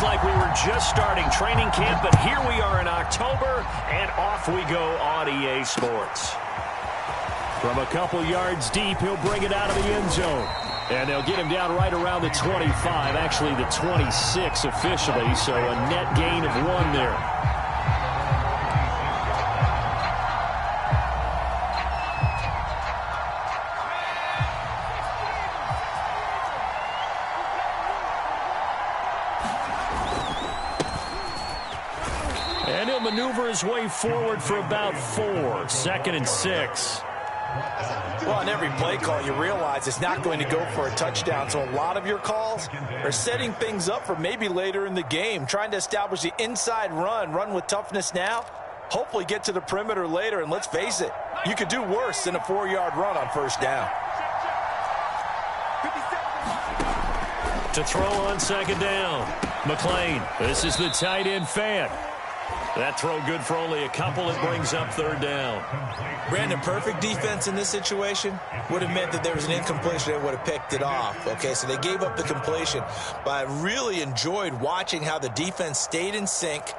like we were just starting training camp, but here we are in October, and off we go on EA Sports. From a couple yards deep, he'll bring it out of the end zone. And they'll get him down right around the 25, actually the 26 officially, so a net gain of 1 there. And he'll maneuver his way forward for about 4, 2nd and 6. Well, on every play call, you realize it's not going to go for a touchdown. So a lot of your calls are setting things up for maybe later in the game, trying to establish the inside run with toughness now, hopefully get to the perimeter later. And let's face it, you could do worse than a 4-yard run on first down. To throw on 2nd down, McLean. This is the tight end fan. That throw good for only a couple. It brings up 3rd down. Brandon, perfect defense in this situation would have meant that there was an incompletion that would have picked it off. Okay, so they gave up the completion. But I really enjoyed watching how the defense stayed in sync,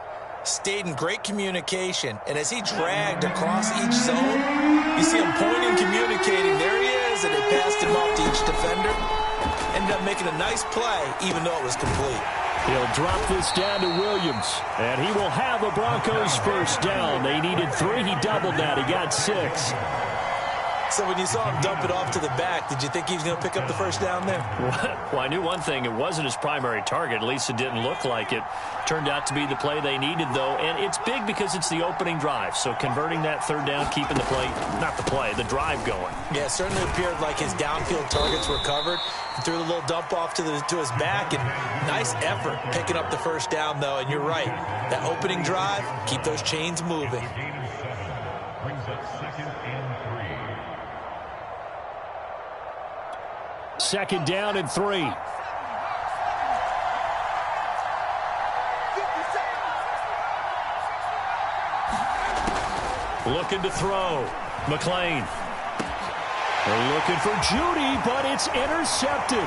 stayed in great communication. And as he dragged across each zone, you see him pointing, communicating. There he is, and they passed him off to each defender. Ended up making a nice play, even though it was complete. He'll drop this down to Williams, and he will have a Broncos first down. They needed 3. He doubled that. He got 6. So when you saw him dump it off to the back, did you think he was going to pick up the first down there? Well, I knew one thing. It wasn't his primary target. At least it didn't look like it. Turned out to be the play they needed, though. And it's big because it's the opening drive. So converting that 3rd down, keeping the play, not the play, the drive going. Yeah, it certainly appeared like his downfield targets were covered. He threw the little dump off to his back, and nice effort picking up the first down, though. And you're right. That opening drive, keep those chains moving. Second down and 3. Looking to throw. McLean. They're looking for Judy, but it's intercepted.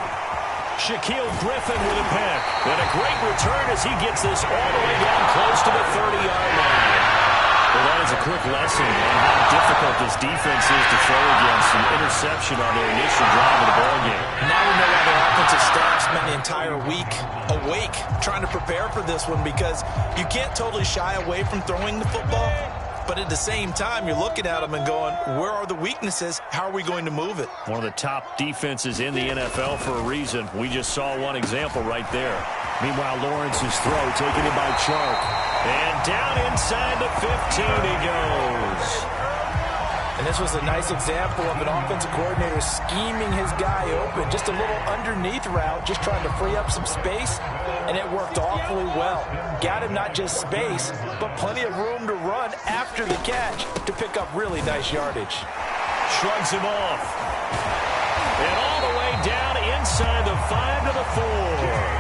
Shaquille Griffin with a pick. And a great return as he gets this all the way down close to the 30-yard line. Well, that is a quick lesson on how difficult this defense is to throw against. An interception on their initial drive of the ballgame. Now we know why their offensive staff spent the entire week awake trying to prepare for this one, because you can't totally shy away from throwing the football. But at the same time, you're looking at them and going, where are the weaknesses? How are we going to move it? One of the top defenses in the NFL for a reason. We just saw one example right there. Meanwhile, Lawrence's throw taken in by Chark. And down inside the 15 he goes. And this was a nice example of an offensive coordinator scheming his guy open. Just a little underneath route, just trying to free up some space, and it worked awfully well. Got him not just space, but plenty of room to run after the catch to pick up really nice yardage. Shrugs him off. And all the way down inside the 5 to the 4.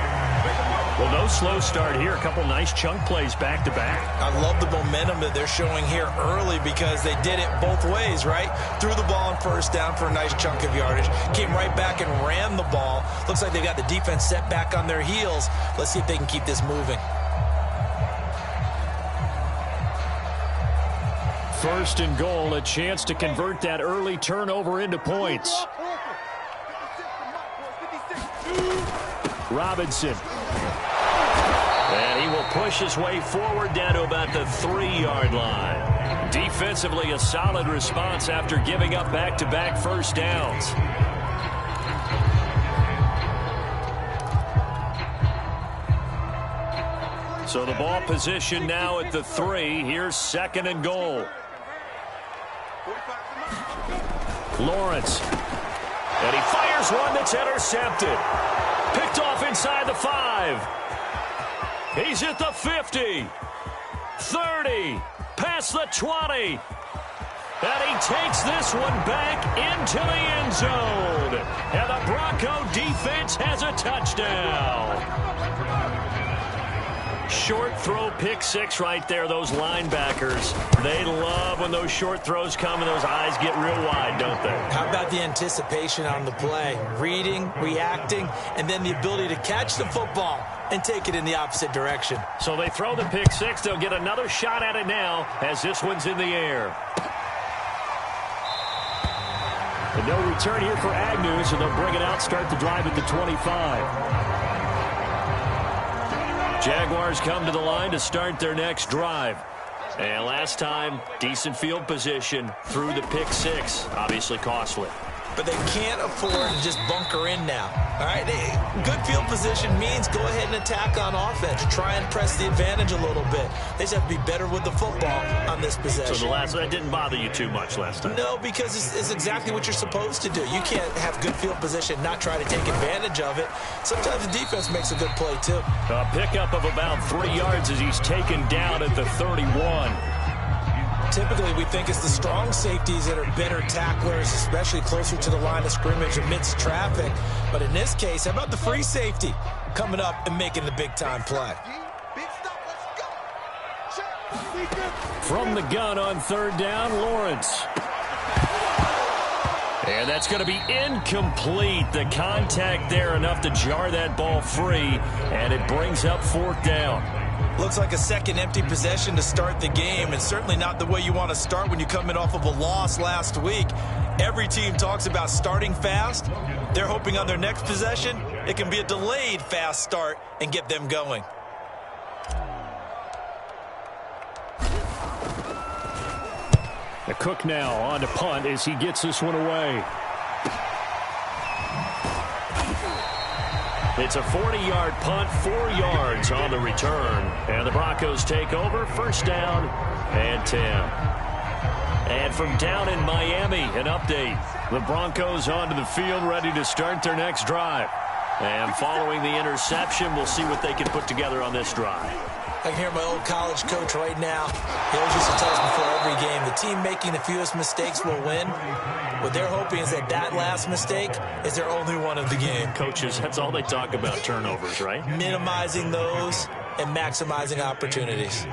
Well, no slow start here. A couple nice chunk plays back-to-back. I love the momentum that they're showing here early, because they did it both ways, right? Threw the ball on first down for a nice chunk of yardage. Came right back and ran the ball. Looks like they got the defense set back on their heels. Let's see if they can keep this moving. 1st and goal, a chance to convert that early turnover into points. Robinson. And he will push his way forward down to about the 3-yard line. Defensively, a solid response after giving up back-to-back first downs. So the ball position now at the 3. Here's 2nd and goal. Lawrence. And he fires one that's intercepted. Picked off inside the 5. He's at the 50. 30. Past the 20. And he takes this one back into the end zone. And the Bronco defense has a touchdown. short throw pick six right there, those linebackers. They love when those short throws come and those eyes get real wide, don't they? How about the anticipation on the play? Reading, reacting, and then the ability to catch the football and take it in the opposite direction. So they throw the pick six. They'll get another shot at it now as this one's in the air. And no return here for Agnew, so they'll bring it out, start the drive at the 25. Jaguars come to the line to start their next drive. And last time, decent field position through the pick six. Obviously costly. But they can't afford to just bunker in now. All right, good field position means go ahead and attack on offense. Try and press the advantage a little bit. They just have to be better with the football on this possession. So that didn't bother you too much last time? No, because it's exactly what you're supposed to do. You can't have good field position, not try to take advantage of it. Sometimes the defense makes a good play, too. A pickup of about 3 yards as he's taken down at the 31. Typically, we think it's the strong safeties that are better tacklers, especially closer to the line of scrimmage amidst traffic. But in this case, how about the free safety coming up and making the big-time play? From the gun on third down, Lawrence. And that's going to be incomplete. The contact there enough to jar that ball free, and it brings up fourth down. Looks like a second empty possession to start the game, and certainly not the way you want to start when you're coming off of a loss last week. Every team talks about starting fast. They're hoping on their next possession, it can be a delayed fast start and get them going. The Cook now on to punt as he gets this one away. It's a 40-yard punt, 4 yards on the return. And the Broncos take over, first down and 10. And from down in Miami, an update. The Broncos onto the field, ready to start their next drive. And following the interception, we'll see what they can put together on this drive. I can hear my old college coach right now. He always used to tell us before every game, the team making the fewest mistakes will win. What they're hoping is that last mistake is their only one of the game. Coaches, that's all they talk about, turnovers, right? Minimizing those and maximizing opportunities.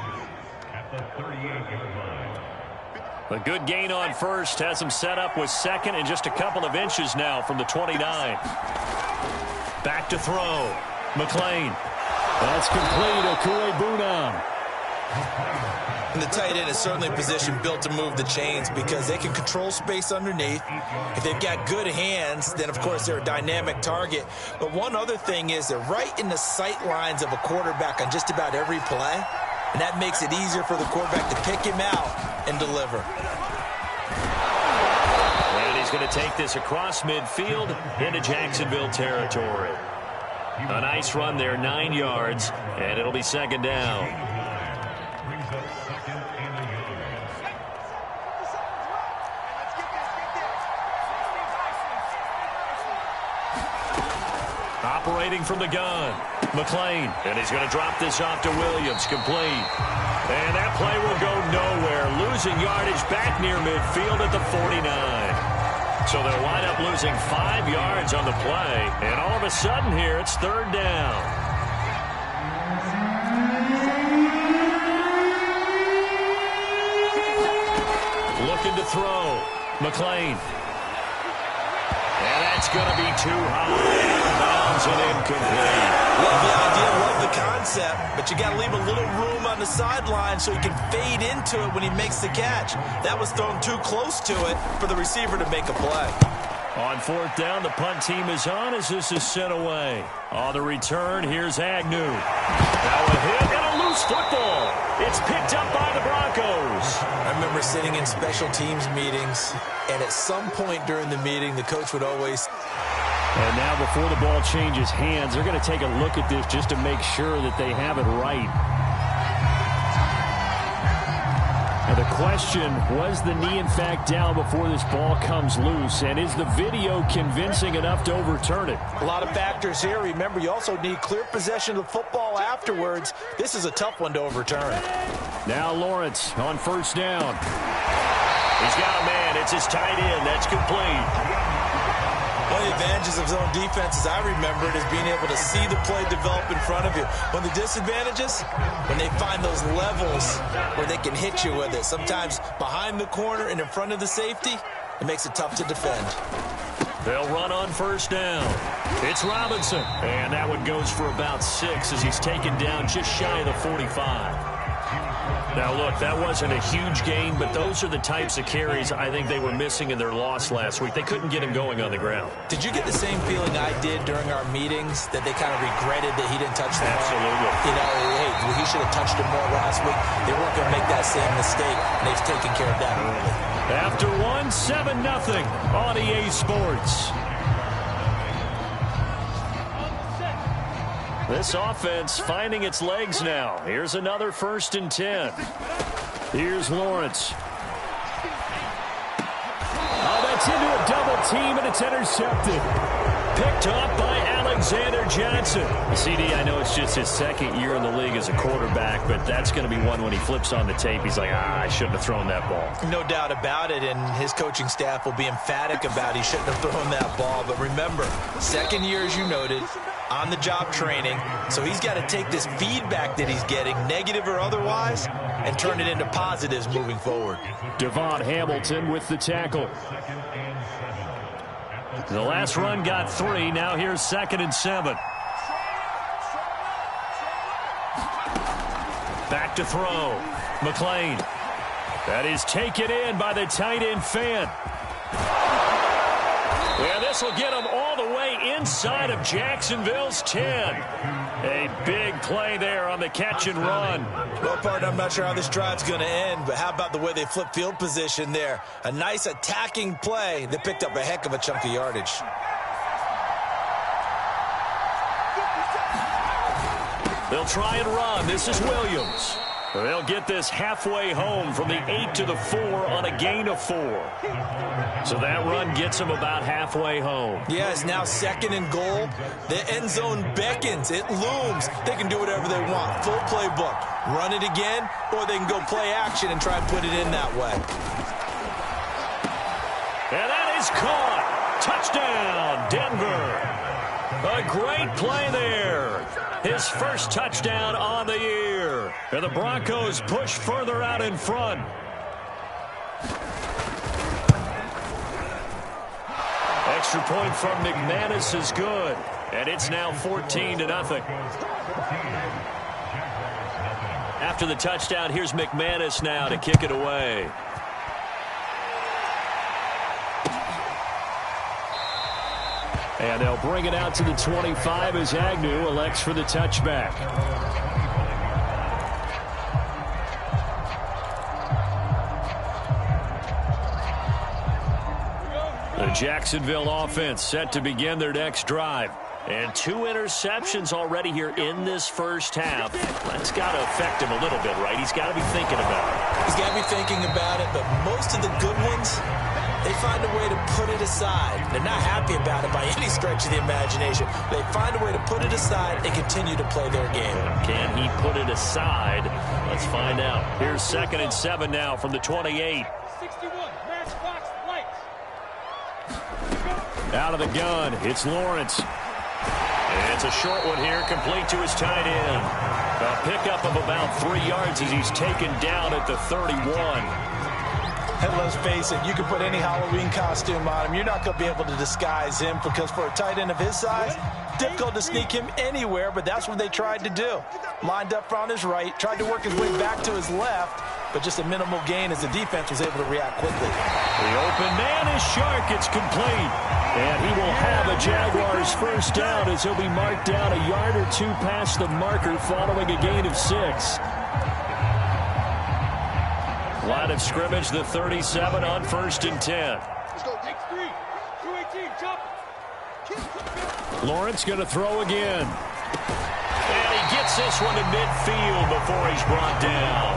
A good gain on first has him set up with second and just a couple of inches now from the 29. Back to throw. McLean. That's complete. Okue-Bunam. And the tight end is certainly a position built to move the chains because they can control space underneath. If they've got good hands, then of course they're a dynamic target. But one other thing is they're right in the sight lines of a quarterback on just about every play. And that makes it easier for the quarterback to pick him out and deliver. And he's going to take this across midfield into Jacksonville territory. A nice run there, 9 yards, and it'll be second down. Operating from the gun, McLean, and he's going to drop this off to Williams, complete. And that play will go nowhere, losing yardage back near midfield at the 49. So they'll wind up losing 5 yards on the play. And all of a sudden here, it's third down. Looking to throw. McLean. And that's going to be too high. Out of bounds and incomplete. Love the idea, love the concept, but you got to leave a little room on the sideline so he can fade into it when he makes the catch. That was thrown too close to it for the receiver to make a play. On fourth down, the punt team is on as this is sent away. On the return, here's Agnew. Now a hit and a loose football. It's picked up by the Broncos. I remember sitting in special teams meetings, and at some point during the meeting, the coach would always... And now before the ball changes hands, they're going to take a look at this just to make sure that they have it right. And the question, was the knee in fact down before this ball comes loose? And is the video convincing enough to overturn it? A lot of factors here. Remember, you also need clear possession of the football afterwards. This is a tough one to overturn. Now Lawrence on first down. He's got a man. It's his tight end. That's complete. One of the advantages of zone defense, as I remember it, is being able to see the play develop in front of you. One of the disadvantages, when they find those levels where they can hit you with it, sometimes behind the corner and in front of the safety, it makes it tough to defend. They'll run on first down. It's Robinson. And that one goes for about 6 as he's taken down just shy of the 45. Now, look, that wasn't a huge gain, but those are the types of carries I think they were missing in their loss last week. They couldn't get him going on the ground. Did you get the same feeling I did during our meetings, that they kind of regretted that he didn't touch the ball? Absolutely. You know, hey, he should have touched it more last week. They weren't going to make that same mistake, and they've taken care of that early. After 7-0 on EA Sports. This offense finding its legs now. Here's another 1st and 10. Here's Lawrence. Oh, that's into a double team, and it's intercepted. Picked off by Alexander Johnson. CD, I know it's just his 2nd year in the league as a quarterback, but that's going to be one when he flips on the tape. He's like, I shouldn't have thrown that ball. No doubt about it, and his coaching staff will be emphatic about he shouldn't have thrown that ball. But remember, 2nd year, as you noted, on-the-job training, so he's got to take this feedback that he's getting, negative or otherwise, and turn it into positives moving forward. Devon Hamilton with the tackle. The last run got 3. Now here's 2nd and 7. Back to throw. McLean. That is taken in by the tight end Fan. Yeah, this will get him all the way inside of Jacksonville's 10. A big play there on the catch and run. Well, partner, I'm not sure how this drive's going to end, but how about the way they flip field position there? A nice attacking play that picked up a heck of a chunk of yardage. They'll try and run. This is Williams. They'll get this halfway home from the 8 to the 4 on a gain of 4. So that run gets them about halfway home. Yeah, it's now 2nd and goal. The end zone beckons. It looms. They can do whatever they want. Full playbook. Run it again, or they can go play action and try and put it in that way. And that is caught. Touchdown, Denver. A great play there. His first touchdown on the year. And the Broncos push further out in front. Extra point from McManus is good. And it's now 14-0. After the touchdown, here's McManus now to kick it away. And they'll bring it out to the 25 as Agnew elects for the touchback. The Jacksonville offense set to begin their next drive. And 2 interceptions already here in this first half. That's got to affect him a little bit, right? He's got to be thinking about it. He's got to be thinking about it, but most of the good ones, they find a way to put it aside. They're not happy about it by any stretch of the imagination. They find a way to put it aside and continue to play their game. Can he put it aside? Let's find out. Here's 2nd and 7 now from the 28. 61, match box, lights. Out of the gun, it's Lawrence. And it's a short one here, complete to his tight end. A pickup of about 3 yards as he's taken down at the 31. And let's face it, you can put any Halloween costume on him. You're not going to be able to disguise him, because for a tight end of his size, difficult to sneak him anywhere, but that's what they tried to do. Lined up on his right, tried to work his way back to his left, but just a minimal gain as the defense was able to react quickly. The open man is Shark. It's complete. And he will have a Jaguars first down as he'll be marked down a yard or 2 past the marker following a gain of 6. Line of scrimmage, the 37 on 1st and 10. Let's go. Take 3. 218, jump. Lawrence going to throw again. And he gets this one to midfield before he's brought down.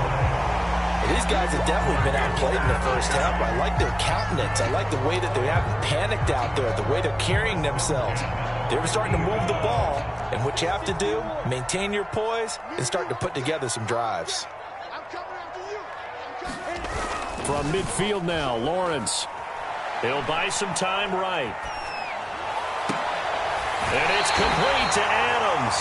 These guys have definitely been outplayed in the first half. I like their countenance. I like the way that they haven't panicked out there, the way they're carrying themselves. They were starting to move the ball, and what you have to do, maintain your poise and start to put together some drives. From midfield now, Lawrence. He'll buy some time right. And it's complete to Adams.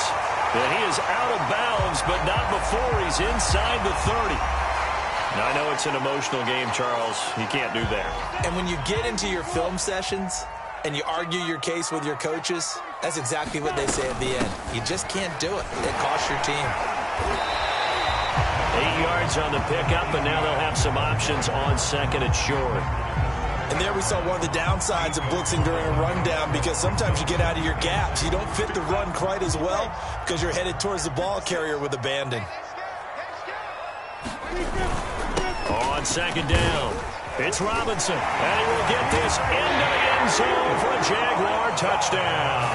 And he is out of bounds, but not before he's inside the 30. Now, I know it's an emotional game, Charles. You can't do that. And when you get into your film sessions and you argue your case with your coaches, that's exactly what they say at the end. You just can't do it. It costs your team. 8 yards on the pickup, and now they'll have some options on second and short. And there we saw one of the downsides of blitzing during a rundown, because sometimes you get out of your gaps. You don't fit the run quite as well because you're headed towards the ball carrier with abandon. On second down, it's Robinson, and he will get this into the end zone for a Jaguar touchdown.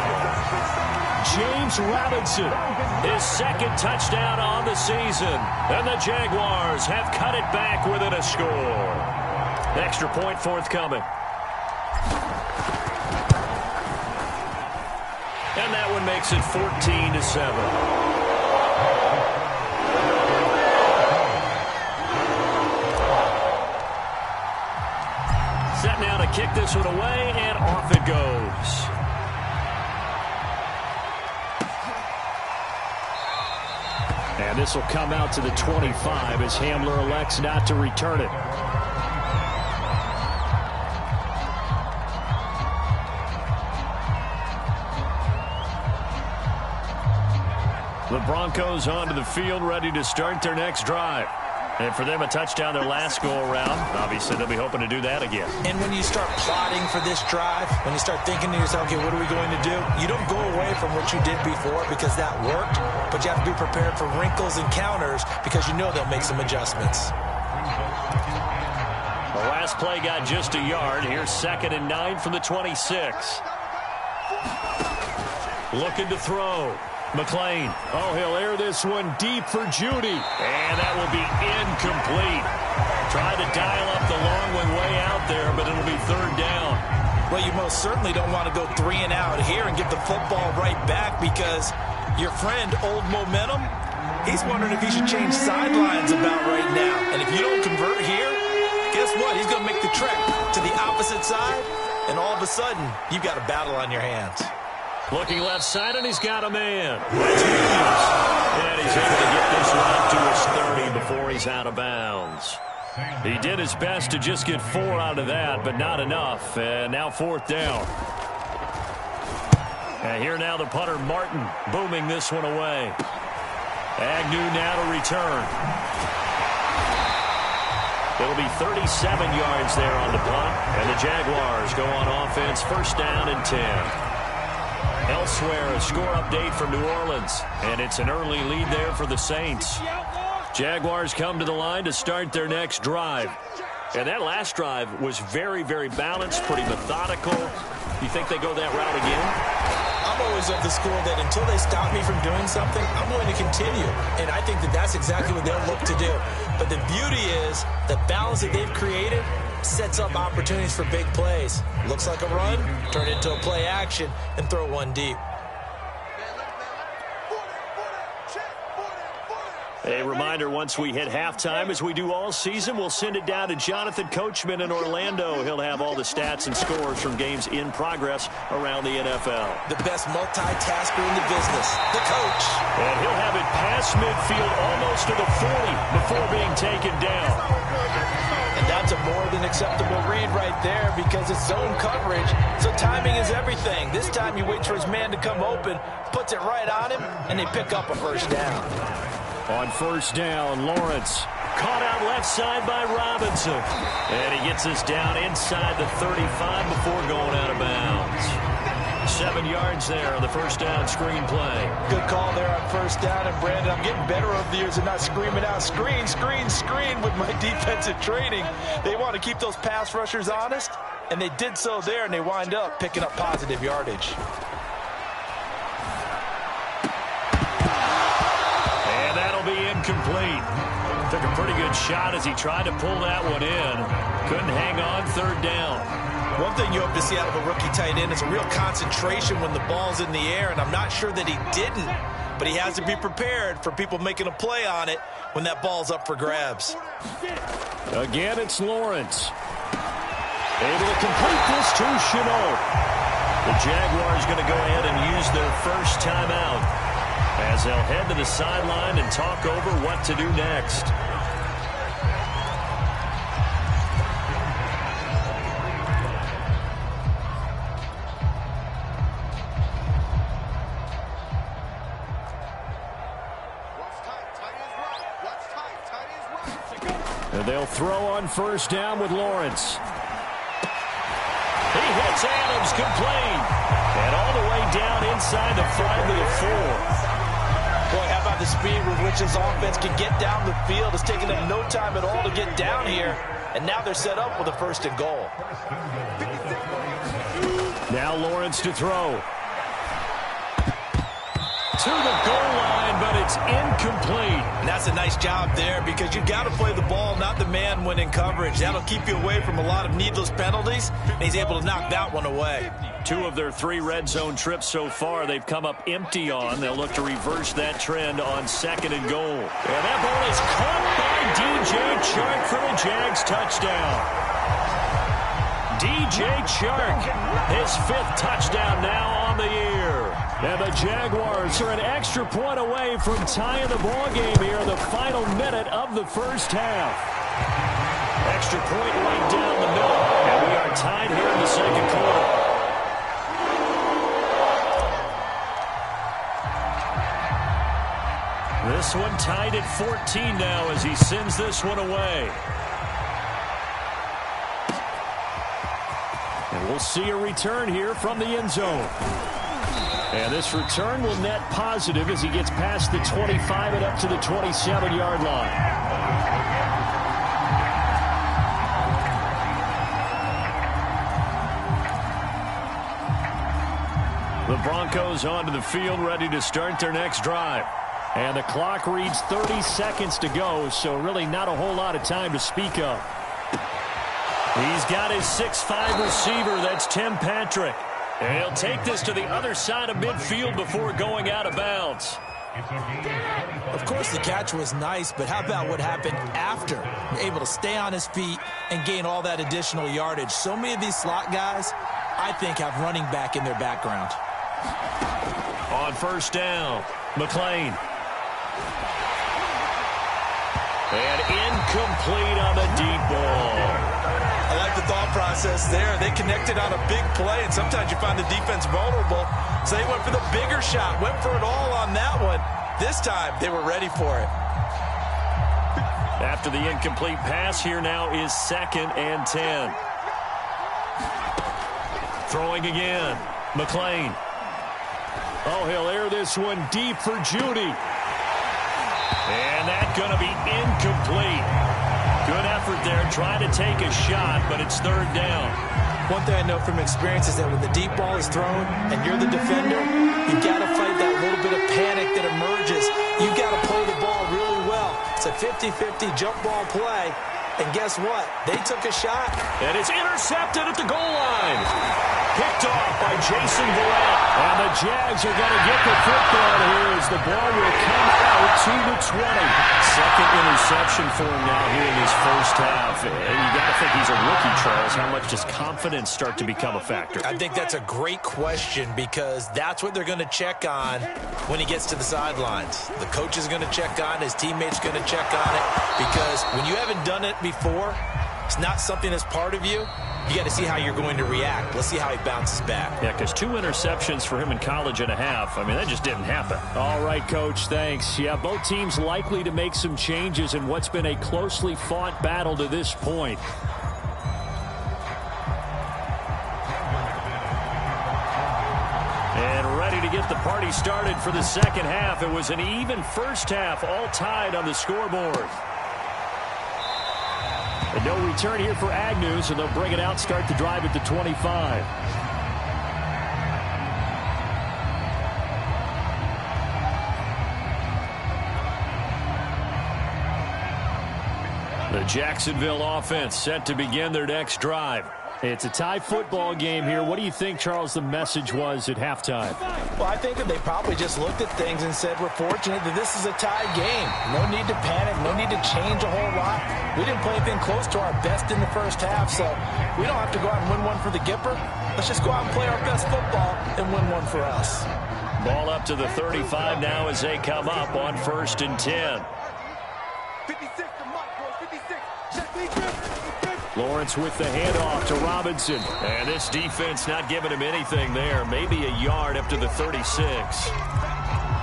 James Robinson, his second touchdown on the season, and the Jaguars have cut it back within a score. Extra point forthcoming. And that one makes it 14-7. Set now to kick this one away, and off it goes. And this will come out to the 25 as Hamler elects not to return it. The Broncos onto the field, ready to start their next drive. And for them, a touchdown their last go-around. Obviously, they'll be hoping to do that again. And when you start plotting for this drive, when you start thinking to yourself, okay, what are we going to do? You don't go away from what you did before because that worked, but you have to be prepared for wrinkles and counters because you know they'll make some adjustments. The last play got just a yard. Here's 2nd and 9 from the 26. Looking to throw. McLean. Oh, he'll air this one deep for Judy. And that will be incomplete. Tried to dial up the long one way out there, but it'll be 3rd down. Well, you most certainly don't want to go 3 and out here and get the football right back because your friend, Old Momentum, he's wondering if he should change sidelines about right now. And if you don't convert here, guess what? He's going to make the trek to the opposite side, and all of a sudden, you've got a battle on your hands. Looking left side, and he's got a man. And he's able to get this one up to his 30 before he's out of bounds. He did his best to just get 4 out of that, but not enough. And now 4th down. And here now the punter, Martin, booming this one away. Agnew now to return. It'll be 37 yards there on the punt. And the Jaguars go on offense, 1st down and 10. Elsewhere, a score update from New Orleans, and it's an early lead there for the Saints. Jaguars come to the line to start their next drive. And that last drive was very, very balanced, pretty methodical. You think they go that route again? I'm always of the school that until they stop me from doing something, I'm going to continue. And I think that that's exactly what they'll look to do. But the beauty is the balance that they've created sets up opportunities for big plays. Looks like a run, turn it into a play action, and throw one deep. A reminder, once we hit halftime, as we do all season, we'll send it down to Jonathan Coachman in Orlando. He'll have all the stats and scores from games in progress around the NFL. The best multitasker in the business, the coach. And he'll have it past midfield almost to the 40 before being taken down. And that's a more than acceptable read right there because it's zone coverage, so timing is everything. This time you wait for his man to come open, puts it right on him, and they pick up a 1st down. On 1st down, Lawrence caught out left side by Robinson. And he gets us down inside the 35 before going out of bounds. 7 yards there on the 1st down screen play. Good call there on 1st down. And, Brandon, I'm getting better over the years and not screaming out, screen, screen, screen with my defensive training. They want to keep those pass rushers honest, and they did so there, and they wind up picking up positive yardage. Be incomplete. Took a pretty good shot as he tried to pull that one in. Couldn't hang on 3rd down. One thing you hope to see out of a rookie tight end is a real concentration when the ball's in the air, and I'm not sure that he didn't, but he has to be prepared for people making a play on it when that ball's up for grabs. Again, it's Lawrence. Able to complete this to Chenault. The Jaguars going to go ahead and use their first timeout as they'll head to the sideline and talk over what to do next. And they'll throw on first down with Lawrence. He hits Adams complete. And all the way down inside the 5 to the 4. Boy, how about the speed with which this offense can get down the field? It's taken them no time at all to get down here. And now they're set up with a 1st and goal. Now Lawrence to throw. To the goal line, but it's incomplete. And that's a nice job there because you've got to play the ball, not the man when in coverage. That'll keep you away from a lot of needless penalties, and he's able to knock that one away. 2 of their 3 red zone trips so far they've come up empty on. They'll look to reverse that trend on 2nd and goal. And that ball is caught by DJ Chark for the Jags touchdown. DJ Chark, his 5th touchdown now on the year. And the Jaguars are an extra point away from tying the ball game here in the final minute of the first half. Extra point right down the middle. And we are tied here in the 2nd quarter. This one tied at 14 now as he sends this one away. And we'll see a return here from the end zone. And this return will net positive as he gets past the 25 and up to the 27-yard line. The Broncos onto the field ready to start their next drive. And the clock reads 30 seconds to go, so really not a whole lot of time to speak of. He's got his 6'5 receiver, that's Tim Patrick. And he'll take this to the other side of midfield before going out of bounds. Of course, the catch was nice, but how about what happened after? Able to stay on his feet and gain all that additional yardage. So many of these slot guys, I think, have running back in their background. On first down, McLean. And incomplete on the deep ball. I like the thought process there. They connected on a big play, and sometimes you find the defense vulnerable. So they went for the bigger shot, went for it all on that one. This time, they were ready for it. After the incomplete pass, here now is 2nd and 10. Throwing again, McLean. Oh, he'll air this one deep for Judy. And that's going to be incomplete. Good effort there, trying to take a shot, but it's 3rd down. One thing I know from experience is that when the deep ball is thrown and you're the defender, you've got to fight that little bit of panic that emerges. You've got to play the ball really well. It's a 50-50 jump ball play. And guess what? They took a shot. And it's intercepted at the goal line. Picked off by Jason Verrett. And the Jags are going to get the football here as the ball will come out to the 20. 2nd interception for him now here in this first half. And you got to think he's a rookie, Charles. How much does confidence start to become a factor? I think that's a great question because that's what they're going to check on when he gets to the sidelines. The coach is going to check on it. His teammates going to check on it because when you haven't done it before, it's not something that's part of you. You got to see how you're going to react. Let's see how he bounces back. Yeah, because 2 interceptions for him in college and a half. I mean, that just didn't happen. All right, Coach, thanks. Yeah, both teams likely to make some changes in what's been a closely fought battle to this point. And ready to get the party started for the second half. It was an even first half, all tied on the scoreboard. And no return here for Agnew, so they'll bring it out, start the drive at the 25. The Jacksonville offense set to begin their next drive. It's a tie football game here. What do you think, Charles, the message was at halftime? Well, I think that they probably just looked at things and said, we're fortunate that this is a tie game. No need to panic. No need to change a whole lot. We didn't play anything close to our best in the first half, so we don't have to go out and win one for the Gipper. let's just go out and play our best football and win one for us. Ball up to the 35 now as they come up on 1st and 10. 56 to Mike, 56. Check me, Griff. Lawrence with the handoff to Robinson. And this defense not giving him anything there. Maybe a yard up to the 36.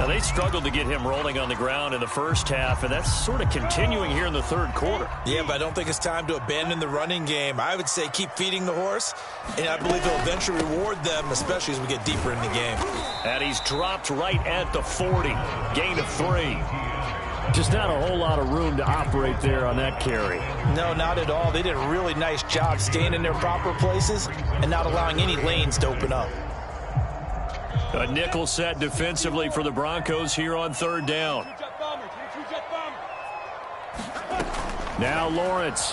Now, they struggled to get him rolling on the ground in the first half, and that's sort of continuing here in the third quarter. Yeah, but I don't think it's time to abandon the running game. I would say keep feeding the horse, and I believe it'll eventually reward them, especially as we get deeper in the game. And he's dropped right at the 40. Gain of 3. Just not a whole lot of room to operate there on that carry. No, not at all. They did a really nice job staying in their proper places and not allowing any lanes to open up. A nickel set defensively for the Broncos here on 3rd down. Now Lawrence.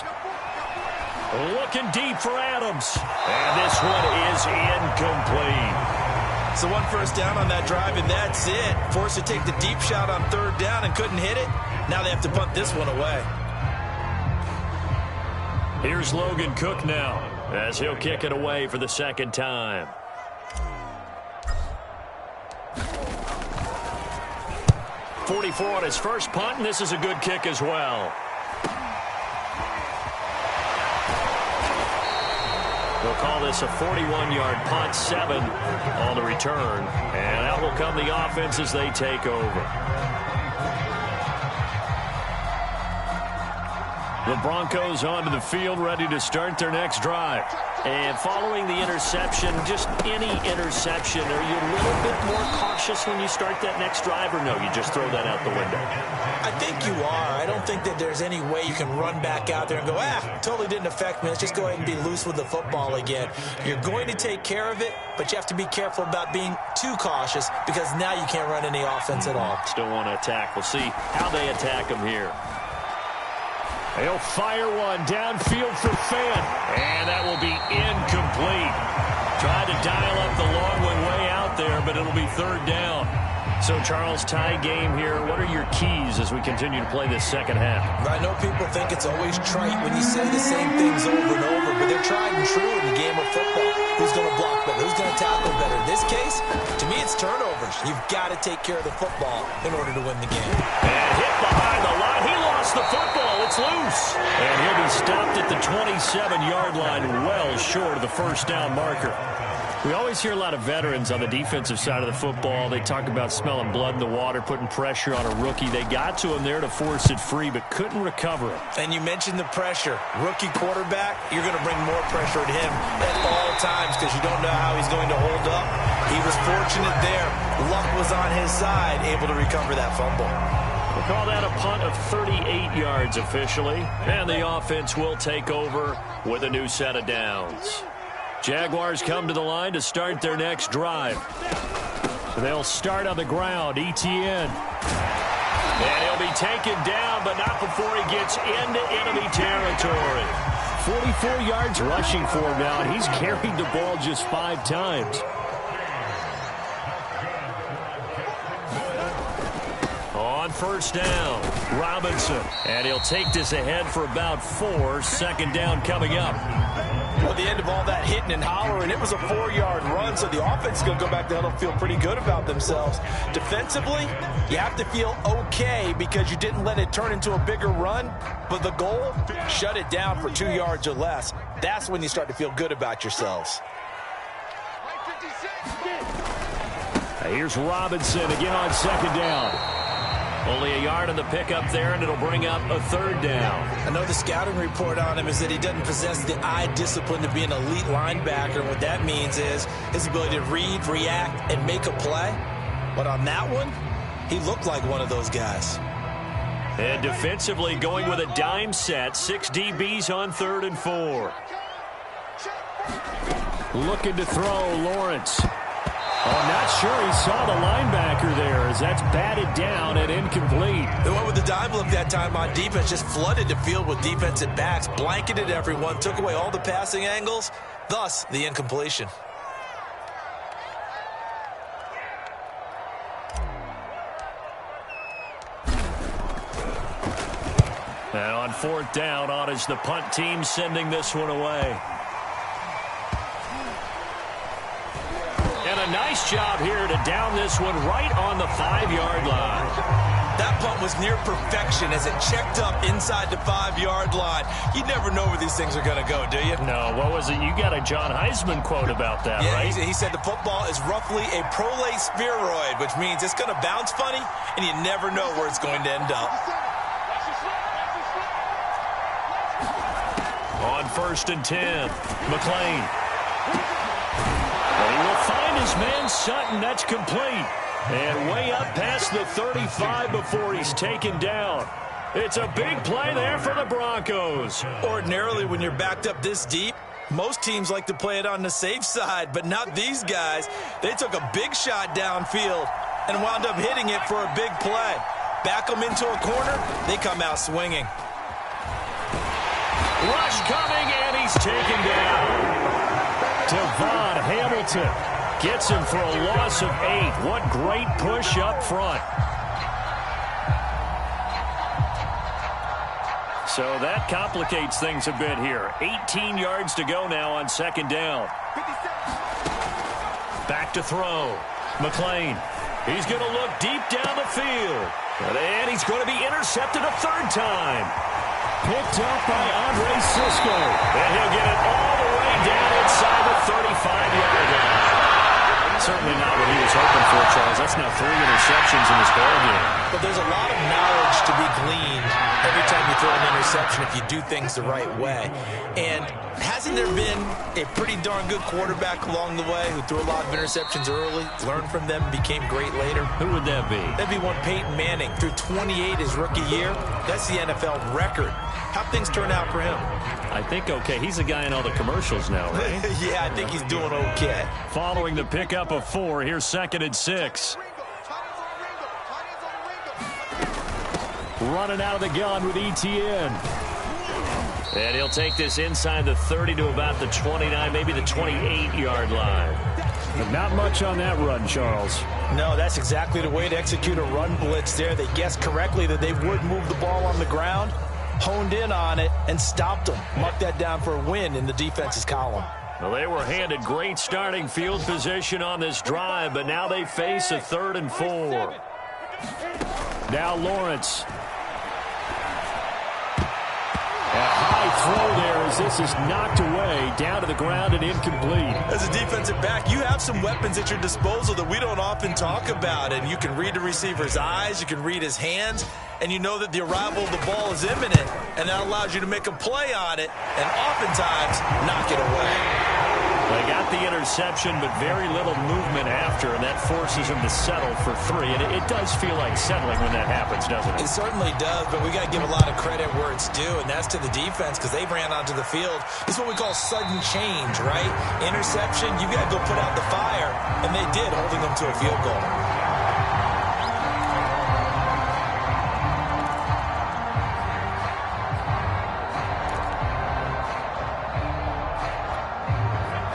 Looking deep for Adams. And this one is incomplete. So 1 first down on that drive, and that's it. Forced to take the deep shot on 3rd down and couldn't hit it. Now they have to punt this one away. Here's Logan Cook now as he'll kick it away for the 2nd time. .44 on his first punt, and this is a good kick as well. They'll call this a 41-yard punt, 7 on the return. And out will come the offense as they take over. The Broncos onto the field, ready to start their next drive. And following the interception, just any interception, are you a little bit more cautious when you start that next drive, or no, you just throw that out the window? I think you are. I don't think that there's any way you can run back out there and go, totally didn't affect me. Let's just go ahead and be loose with the football again. You're going to take care of it, but you have to be careful about being too cautious because now you can't run any offense at all. Still want to attack. We'll see how they attack them here. He'll fire one downfield for Fant, and that will be incomplete. Tried to dial up the long one way out there, but it'll be 3rd down. So, Charles, tie game here. What are your keys as we continue to play this second half? I know people think it's always trite when you say the same things over and over, but they're tried and true in the game of football. Who's going to block better? Who's going to tackle better? In this case, to me, it's turnovers. You've got to take care of the football in order to win the game. And hit behind the line. He lost the football. It's loose. And he'll be stopped at the 27-yard line, well short of the first down marker. We always hear a lot of veterans on the defensive side of the football. They talk about smelling blood in the water, putting pressure on a rookie. They got to him there to force it free, but couldn't recover it. And you mentioned the pressure. Rookie quarterback, you're going to bring more pressure at him at all times because you don't know how he's going to hold up. He was fortunate there. Luck was on his side, able to recover that fumble. We'll call that a punt of 38 yards officially. And the offense will take over with a new set of downs. Jaguars come to the line to start their next drive. They'll start on the ground. Etienne. And he'll be taken down, but not before he gets into enemy territory. 44 yards rushing for him now, and he's carried the ball just 5 times. On 1st down, Robinson. And he'll take this ahead for about 4. 2nd down coming up. Well, at the end of all that hitting and hollering, it was a 4-yard run, so the offense is going to go back there and feel pretty good about themselves. Defensively, you have to feel okay because you didn't let it turn into a bigger run, but the goal, shut it down for 2 yards or less. That's when you start to feel good about yourselves. Here's Robinson again on 2nd down. Only a yard on the pickup there, and it'll bring up a 3rd down. I know the scouting report on him is that he doesn't possess the eye discipline to be an elite linebacker. What that means is his ability to read, react, and make a play. But on that one, he looked like one of those guys. And defensively going with a dime set. 6 DBs on 3rd and 4. Looking to throw, Lawrence. Oh, I'm not sure he saw the linebacker there as that's batted down and incomplete. The one with the dime look that time on defense just flooded the field with defensive backs, blanketed everyone, took away all the passing angles, thus the incompletion. And on 4th down, on is the punt team sending this one away. nice job here to down this one right on the 5-yard line. That punt was near perfection as it checked up inside the 5-yard line. You never know where these things are going to go, do you? No, what was it? You got a John Heisman quote about that, yeah, right? He said the football is roughly a prolate spheroid, which means it's going to bounce funny, and you never know where it's going to end up. On 1st and 10, McLean. And he will find his man Sutton. That's complete. And way up past the 35 before he's taken down. It's a big play there for the Broncos. Ordinarily, when you're backed up this deep, most teams like to play it on the safe side, but not these guys. They took a big shot downfield and wound up hitting it for a big play. Back them into a corner, they come out swinging. Rush coming, and he's taken down. Devon Hamilton gets him for a loss of 8. What great push up front. So that complicates things a bit here. 18 yards to go now on 2nd down. Back to throw. McLean. He's going to look deep down the field. And he's going to be intercepted a 3rd time. Picked up by Andre Sisco. And he'll get it all the way down inside the 35-yard line. Certainly not what he was hoping for, Charles. That's now 3 interceptions in this ballgame. But there's a lot of knowledge to be gleaned every time you throw an interception if you do things the right way. And hasn't there been a pretty darn good quarterback along the way who threw a lot of interceptions early, learned from them, became great later? Who would that be? That'd be one Peyton Manning. Threw 28 his rookie year. That's the NFL record. How'd things turn out for him? I think okay. He's a guy in all the commercials now, right? Yeah, I think he's doing okay. Following the pickup of 4, here's 2nd and 6. Running out of the gun with ETN. And he'll take this inside the 30 to about the 29, maybe the 28-yard line. But not much on that run, Charles. No, that's exactly the way to execute a run blitz there. They guessed correctly that they would move the ball on the ground, honed in on it, and stopped them. Marked that down for a win in the defense's column. Well, they were handed great starting field position on this drive, but now they face a 3rd and 4. Now Lawrence. A high throw there as this is knocked away, down to the ground and incomplete. As a defensive back, you have some weapons at your disposal that we don't often talk about. And you can read the receiver's eyes, you can read his hands, and you know that the arrival of the ball is imminent. And that allows you to make a play on it and oftentimes knock it away. They got the interception, but very little movement after, and that forces them to settle for 3. And it does feel like settling when that happens, doesn't it? It certainly does, but we got to give a lot of credit where it's due, and that's to the defense because they ran onto the field. It's what we call sudden change, right? Interception, you got to go put out the fire, and they did, holding them to a field goal.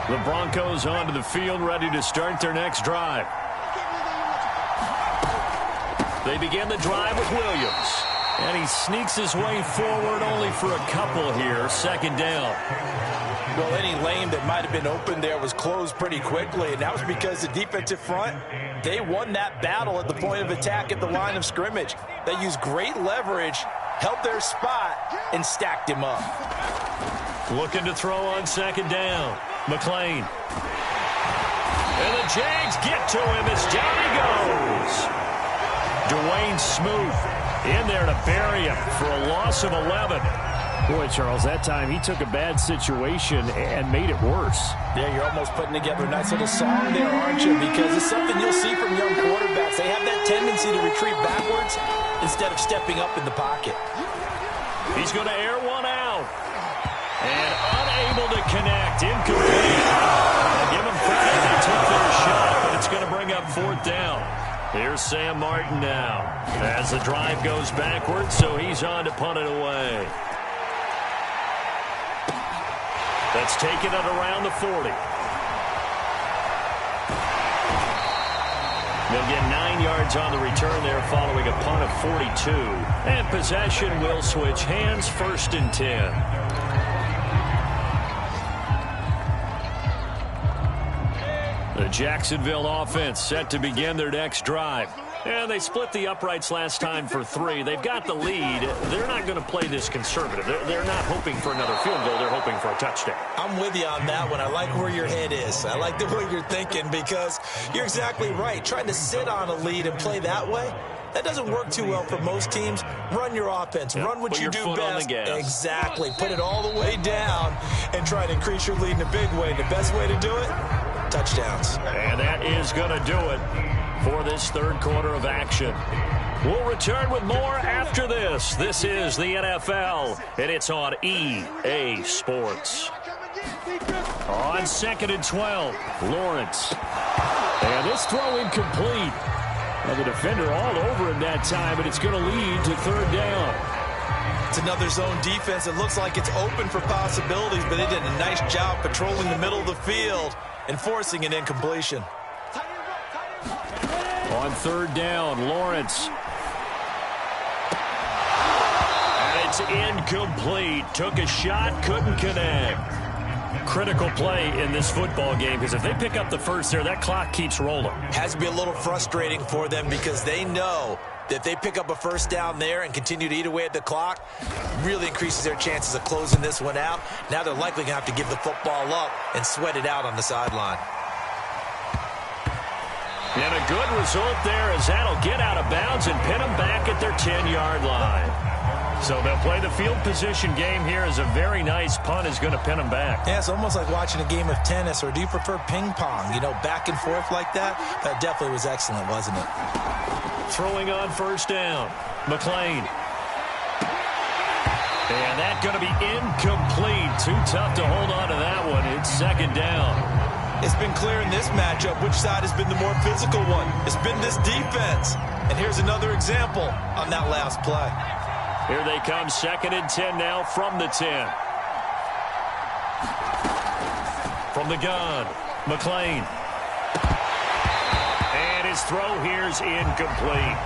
The Broncos onto the field, ready to start their next drive. They begin the drive with Williams. And he sneaks his way forward only for a couple here. 2nd down. Well, any lane that might have been open there was closed pretty quickly, and that was because the defensive front, they won that battle at the point of attack at the line of scrimmage. They used great leverage, held their spot, and stacked him up. Looking to throw on 2nd down. McLean. And the Jags get to him as down he goes. Dwayne Smoot in there to bury him for a loss of 11. Boy, Charles, that time he took a bad situation and made it worse. Yeah, you're almost putting together a nice little song there, aren't you? Because it's something you'll see from young quarterbacks. They have that tendency to retreat backwards instead of stepping up in the pocket. He's going to air one out. And unable to connect. Incomplete. Give him credit. They took their shot, but it's going to bring up 4th down. Here's Sam Martin now as the drive goes backwards, so he's on to punt it away. That's taken it around the 40. They'll get 9 yards on the return there following a punt of 42. And possession will switch hands. 1st and 10. The Jacksonville offense set to begin their next drive. And they split the uprights last time for 3. They've got the lead. They're not going to play this conservative. They're not hoping for another field goal. They're hoping for a touchdown. I'm with you on that one. I like where your head is. I like the way you're thinking because you're exactly right. Trying to sit on a lead and play that way, that doesn't work too well for most teams. Run your offense. Run what you do best. Exactly. Put it all the way down and try to increase your lead in a big way. The best way to do it, touchdowns. And that is going to do it for this third quarter of action. We'll return with more after this. This is the NFL, and it's on EA Sports. On 2nd and 12, Lawrence. And this throw incomplete. And the defender all over him that time, and it's going to lead to third down. It's another zone defense. It looks like it's open for possibilities, but they did a nice job patrolling the middle of the field and forcing an incompletion. On third down, Lawrence. And it's incomplete. Took a shot, couldn't connect. Critical play in this football game because if they pick up the first there, that clock keeps rolling. Has to be a little frustrating for them because they know that if they pick up a first down there and continue to eat away at the clock, really increases their chances of closing this one out. Now they're likely going to have to give the football up and sweat it out on the sideline. And a good result there as that'll get out of bounds and pin them back at their 10-yard line. So they'll play the field position game here as a very nice punt is going to pin them back. Yeah, it's almost like watching a game of tennis, or do you prefer ping pong? You know, back and forth like that? That definitely was excellent, wasn't it? Throwing on first down, McClain. And that's going to be incomplete. Too tough to hold on to that one. It's second down. It's been clear in this matchup which side has been the more physical one. It's been this defense. And here's another example on that last play. Here they come, 2nd and 10 now from the 10. From the gun, McClain. And his throw here's incomplete.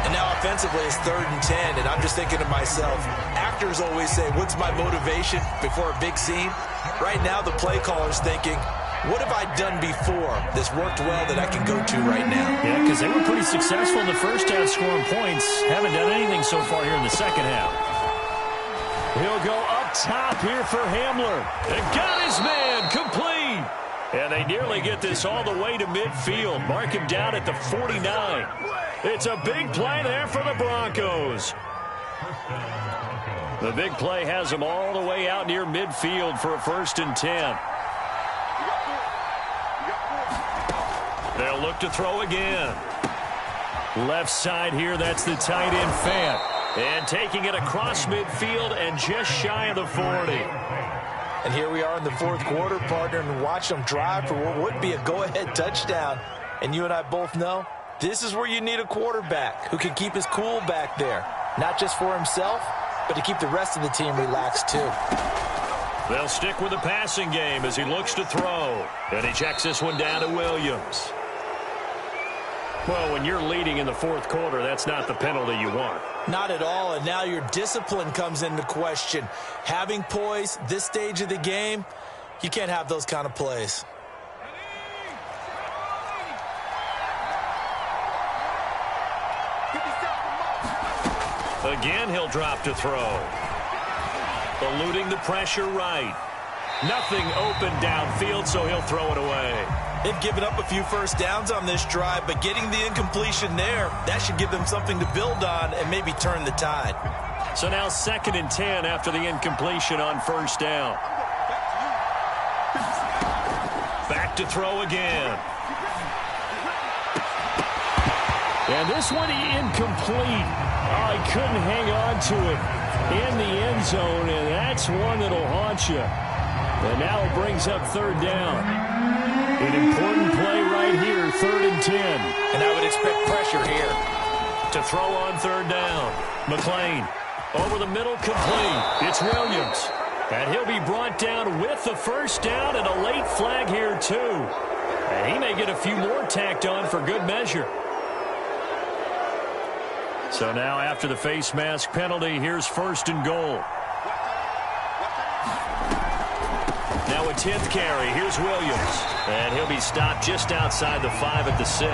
And now offensively it's 3rd and 10, and I'm just thinking to myself, actors always say, what's my motivation before a big scene? Right now the play caller's thinking, what have I done before that's worked well that I can go to right now? Yeah, because they were pretty successful in the first half scoring points. Haven't done anything so far here in the second half. He'll go up top here for Hamler. And got his man complete. And they nearly get this all the way to midfield. Mark him down at the 49. It's a big play there for the Broncos. The big play has them all the way out near midfield for a 1st and 10. They'll look to throw again. Left side here, that's the tight end Fant. And taking it across midfield and just shy of the 40. And here we are in the 4th quarter, partner, and watch them drive for what would be a go-ahead touchdown. And you and I both know this is where you need a quarterback who can keep his cool back there. Not just for himself, but to keep the rest of the team relaxed too. They'll stick with the passing game as he looks to throw. And he checks this one down to Williams. Well, when you're leading in the 4th quarter, that's not the penalty you want. Not at all, and now your discipline comes into question. Having poise this stage of the game, you can't have those kind of plays. Again, he'll drop to throw. Eluding the pressure right. Nothing open downfield, so he'll throw it away. They've given up a few first downs on this drive, but getting the incompletion there, that should give them something to build on and maybe turn the tide. So now 2nd and 10 after the incompletion on first down. Back to throw again. And this one incomplete. Oh, he couldn't hang on to it in the end zone, and that's one that'll haunt you. And now it brings up 3rd down. An important play right here, 3rd and 10. And I would expect pressure here. To throw on 3rd down. McClain over the middle, complete. It's Williams. And he'll be brought down with the first down and a late flag here too. And he may get a few more tacked on for good measure. So now after the face mask penalty, here's 1st and goal. Now Now a 10th carry. Here's Williams. And he'll be stopped just outside the 5 at the 6.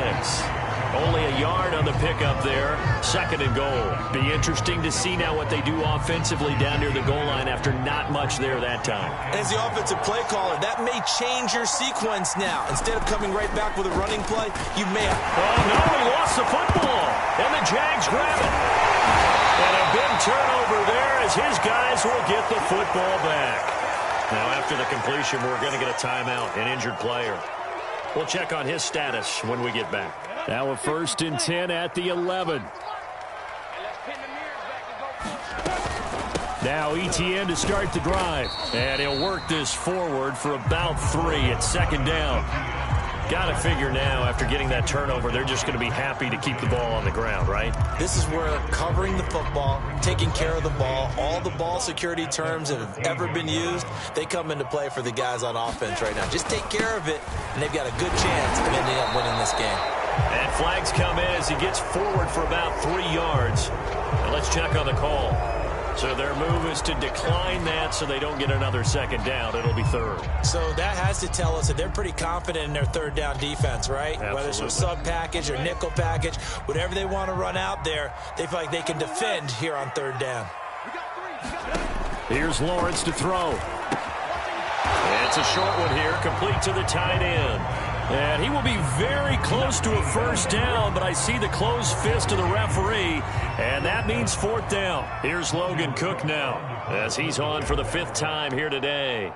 Only a yard on the pickup there. 2nd and goal. Be interesting to see now what they do offensively down near the goal line after not much there that time. As the offensive play caller, that may change your sequence now. Instead of coming right back with a running play, you may have... Oh, no, he lost the football. And the Jags grab it. And a big turnover there as his guys will get the football back. Now, after the completion, we're going to get a timeout, an injured player. We'll check on his status when we get back. Now a 1st and 10 at the 11. Now ETN to start the drive. And he'll work this forward for about 3 at 2nd down. Got to figure now, after getting that turnover, they're just going to be happy to keep the ball on the ground, right? This is where covering the football, taking care of the ball, all the ball security terms that have ever been used, they come into play for the guys on offense right now. Just take care of it, and they've got a good chance of ending up winning this game. And flags come in as he gets forward for about 3 yards. And let's check on the call. So their move is to decline that so they don't get another 2nd down. It'll be 3rd. So that has to tell us that they're pretty confident in their 3rd down defense, right? Absolutely. Whether it's a sub package or nickel package, whatever they want to run out there, they feel like they can defend here on 3rd down. Here's Lawrence to throw. It's a short one here, complete to the tight end. And he will be very close to a 1st down, but I see the closed fist of the referee, and that means 4th down. Here's Logan Cook now, as he's on for the 5th time here today.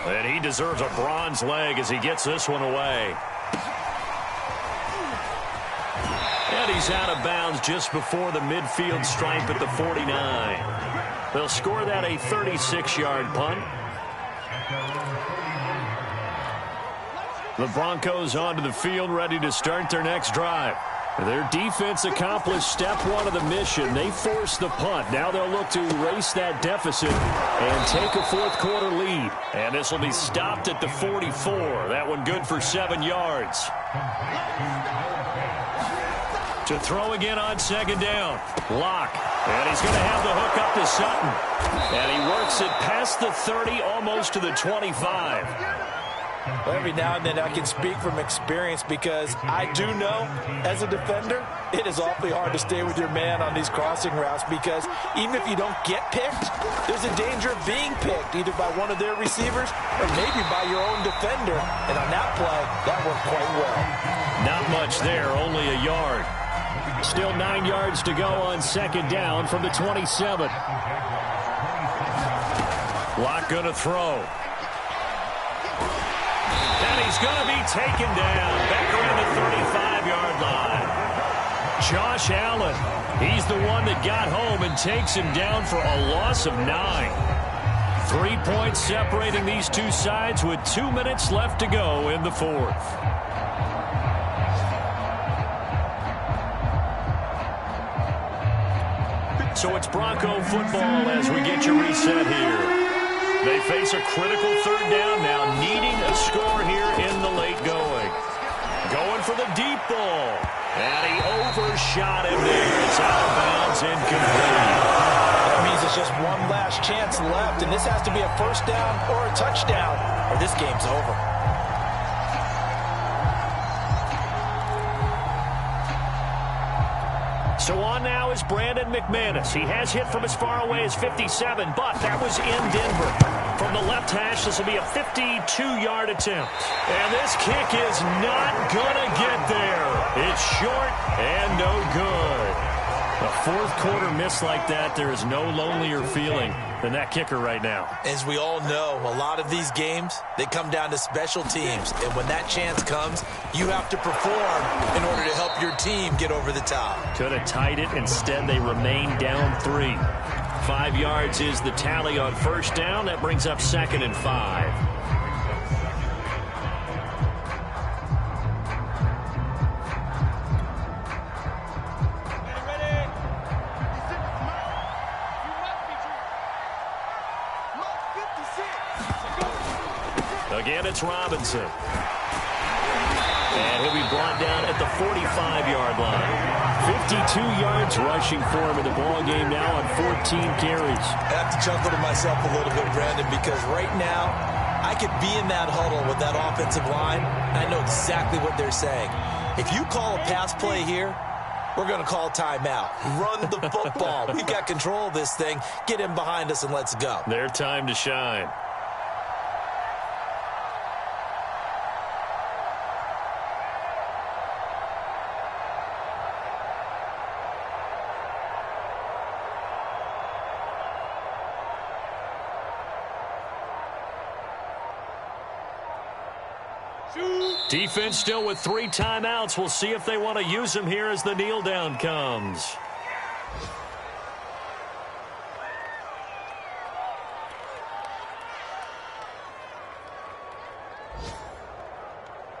And he deserves a bronze leg as he gets this one away. And he's out of bounds just before the midfield stripe at the 49. They'll score that a 36-yard punt. The Broncos onto the field, ready to start their next drive. Their defense accomplished step 1 of the mission. They forced the punt. Now they'll look to erase that deficit and take a 4th quarter lead. And this will be stopped at the 44. That one good for 7 yards. To throw again on 2nd down. Lock. And he's going to have the hook up to Sutton. And he works it past the 30, almost to the 25. Well, every now and then I can speak from experience because I do know, as a defender, it is awfully hard to stay with your man on these crossing routes because even if you don't get picked, there's a danger of being picked either by one of their receivers or maybe by your own defender. And on that play, that worked quite well. Not much there, only a yard. Still 9 yards to go on 2nd down from the 27. Lock going to throw. And he's going to be taken down back around the 35-yard line. Josh Allen, he's the one that got home and takes him down for a loss of 9. 3 points separating these two sides with 2 minutes left to go in the 4th. So it's Bronco football as we get you reset here. They face a critical 3rd down now, needing a score here in the late going. Going for the deep ball. And he overshot him there. It's out of bounds, incomplete. That means it's just one last chance left, and this has to be a 1st down or a touchdown, or this game's over. So on now is Brandon McManus. He has hit from as far away as 57, but that was in Denver. From the left hash, this will be a 52-yard attempt. And this kick is not going to get there. It's short and no good. A 4th quarter miss like that, there is no lonelier feeling than that kicker right now. As we all know, a lot of these games, they come down to special teams. And when that chance comes, you have to perform in order to help your team get over the top. Could have tied it. Instead, they remain down 3. 5 yards is the tally on 1st down. That brings up 2nd and 5. Again, it's Robinson. And he'll be brought down at the 45-yard line. 52 yards rushing for him in the ball game now on 14 carries. I have to chuckle to myself a little bit, Brandon, because right now I could be in that huddle with that offensive line. I know exactly what they're saying. If you call a pass play here, we're going to call timeout. Run the football. We've got control of this thing. Get him behind us and let's go. Their time to shine. Defense still with 3 timeouts. We'll see if they want to use them here as the kneel down comes.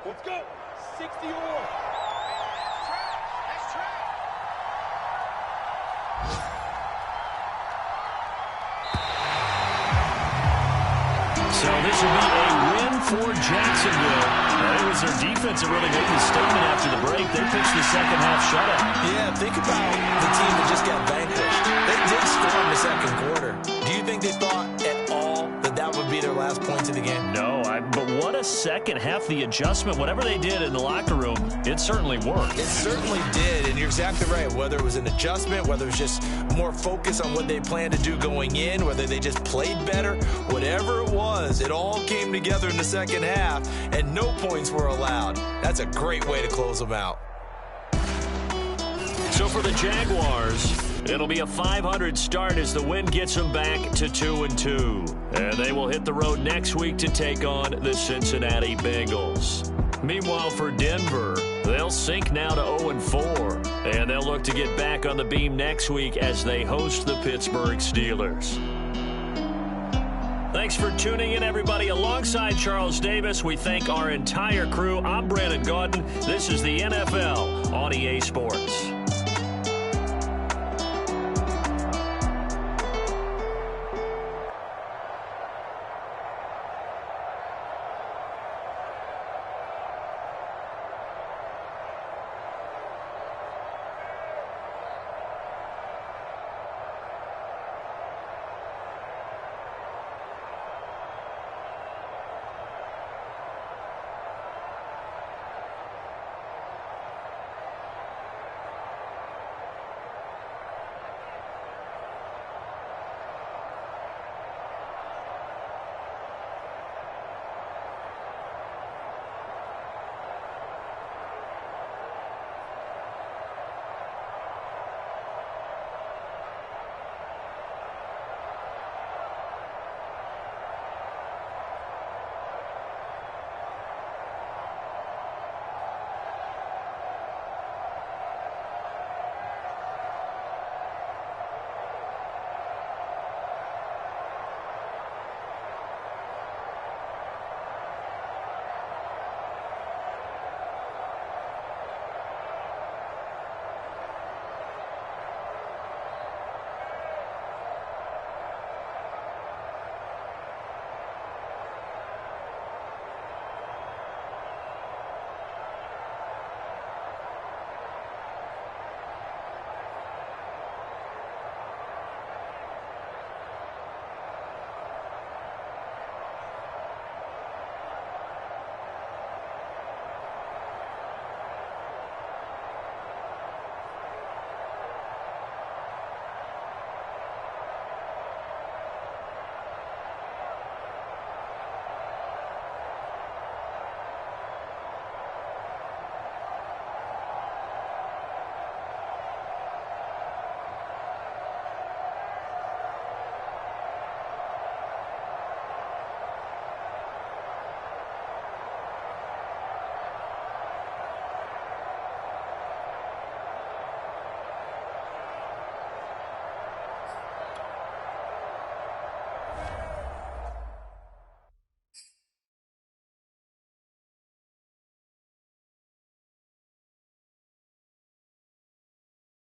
Let's go. 60 or. So this will be a win for Jacksonville. It was their defense that really made the statement after the break. They pitched the second half shutout. Yeah, think about the team that just got vanquished. They did score in the second quarter. Do you think they thought at all that that would be their last points of the game? No, but what a second half. The adjustment, whatever they did in the locker room, it certainly worked. It certainly did, and you're exactly right. Whether it was an adjustment, whether it was just more focus on what they planned to do going in, whether they just played better, whatever it was, it all came together in the second half, and no points were allowed. That's a great way to close them out. So for the Jaguars, it'll be a 500 start as the win gets them back to 2-2. And they will hit the road next week to take on the Cincinnati Bengals. Meanwhile, for Denver, they'll sink now to 0-4. And they'll look to get back on the beam next week as they host the Pittsburgh Steelers. Thanks for tuning in, everybody. Alongside Charles Davis, we thank our entire crew. I'm Brandon Gaudin. This is the NFL on EA Sports.